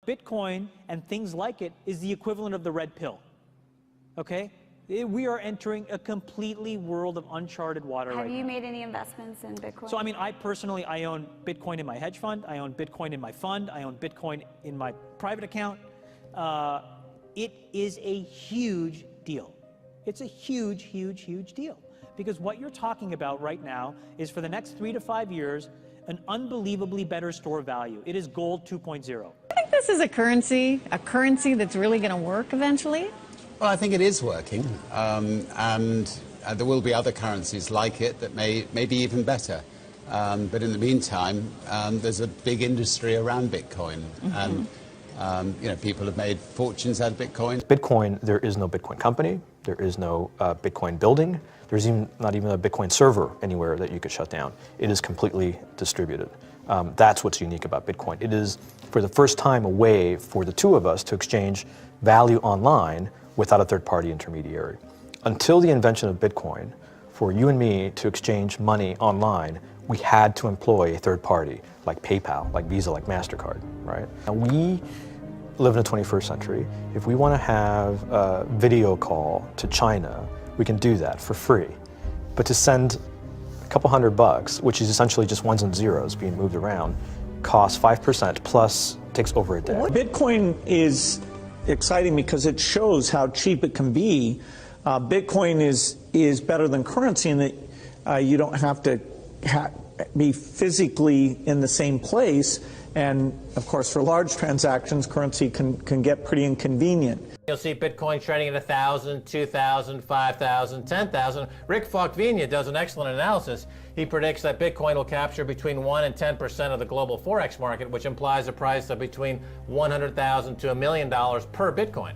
Bitcoin and things like it is the equivalent of the red pill, okay? We are entering a completely world of uncharted water right now. Have you made any investments in Bitcoin? So, I mean, I personally, I own Bitcoin in my hedge fund. I own Bitcoin in my fund. I own Bitcoin in my private account. It is a huge deal. It's a huge, huge, huge deal. Because what you're talking about right now is for the next 3 to 5 years, an unbelievably better store value. It is gold 2.0. I think this is a currency that's really going to work eventually. Well, I think it is working, and there will be other currencies like it that may be even better. But in the meantime, there's a big industry around Bitcoin, and you know, people have made fortunes out of Bitcoin. Bitcoin, there is no Bitcoin company, there is no Bitcoin building, there's not even a Bitcoin server anywhere that you could shut down. It is completely distributed. That's what's unique about Bitcoin. It is, for the first time, a way for the two of us to exchange value online without a third-party intermediary. Until the invention of Bitcoin, for you and me to exchange money online, we had to employ a third party, like PayPal, like Visa, like MasterCard, right? And we live in the 21st century. If we want to have a video call to China, we can do that for free. But to send a couple $100, which is essentially just ones and zeros being moved around, costs 5% plus takes over a day. Bitcoin is exciting because it shows how cheap it can be. Bitcoin is better than currency in that you don't have to be physically in the same place. And of course, for large transactions, currency can get pretty inconvenient. You'll see Bitcoin trading at 1,000, 2,000, 5,000, 10,000. Rick Falkvinge does an excellent analysis. He predicts that Bitcoin will capture between 1 and 10% of the global Forex market, which implies a price of between $100,000 to $1 million per Bitcoin.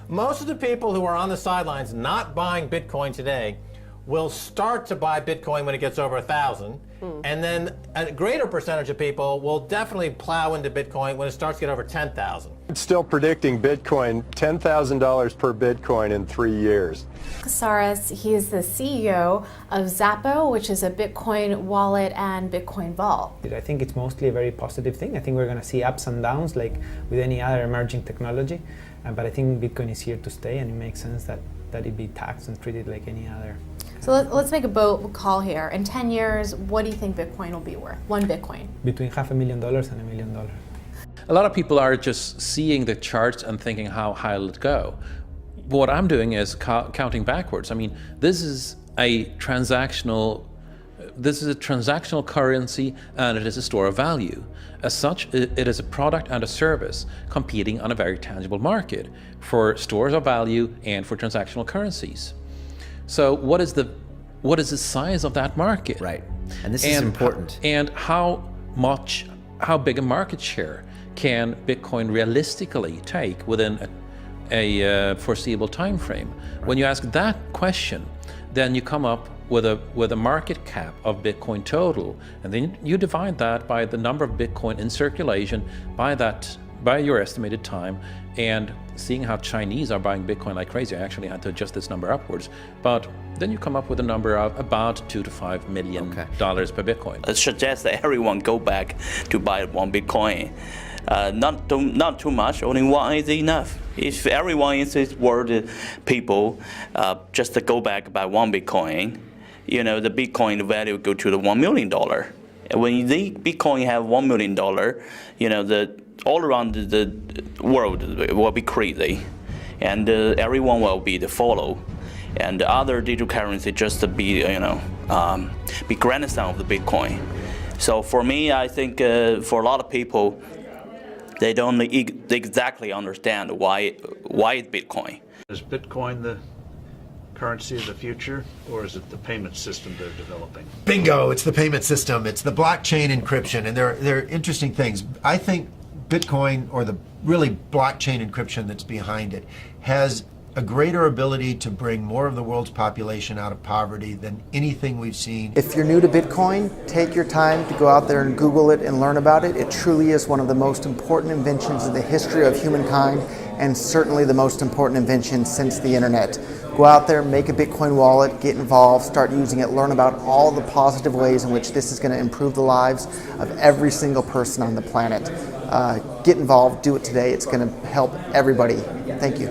Most of the people who are on the sidelines not buying Bitcoin today will start to buy Bitcoin when it gets over 1,000. And then a greater percentage of people will definitely plow into Bitcoin when it starts to get over 10,000. It's still predicting Bitcoin, $10,000 per Bitcoin in 3 years. Casares, he is the CEO of Zappo, which is a Bitcoin wallet and Bitcoin vault. I think it's mostly a very positive thing. I think we're going to see ups and downs like with any other emerging technology. But I think Bitcoin is here to stay, and it makes sense that it be taxed and treated like any other. So let's make a bold call here. In 10 years, what do you think Bitcoin will be worth? One Bitcoin? Between $500,000 and $1 million. A lot of people are just seeing the charts and thinking, how high will it go? What I'm doing is counting backwards. I mean, this is a transactional currency, and it is a store of value. As such, it is a product and a service competing on a very tangible market for stores of value and for transactional currencies. So what is the size of that market? Right, and this is important. And how big a market share can Bitcoin realistically take within a foreseeable time frame? Right. When you ask that question, then you come up with a market cap of Bitcoin total, and then you divide that by the number of Bitcoin in circulation by your estimated time, and seeing how Chinese are buying Bitcoin like crazy. I actually had to adjust this number upwards, but then you come up with a number of about $2 to $5 million per Bitcoin. It suggests that everyone go back to buy one Bitcoin. Not too much, only one is enough. If everyone in this world, people, just to go back buy one Bitcoin, you know, the Bitcoin value go to the $1 million. And when the Bitcoin have $1 million, you know, all around the world will be crazy, and everyone will be the follow, and the other digital currency just to be, you know, be grandson of the Bitcoin. So for me, I think for a lot of people, they don't exactly understand why it's Bitcoin. Is Bitcoin the currency of the future, or is it the payment system they're developing? Bingo! It's the payment system. It's the blockchain encryption, and they're interesting things. I think Bitcoin, or the really blockchain encryption that's behind it, has a greater ability to bring more of the world's population out of poverty than anything we've seen. If you're new to Bitcoin, take your time to go out there and Google it and learn about it. It truly is one of the most important inventions in the history of humankind, and certainly the most important invention since the internet. Go out there, make a Bitcoin wallet, get involved, start using it, learn about all the positive ways in which this is going to improve the lives of every single person on the planet. get involved, do it today. It's going to help everybody. Thank you.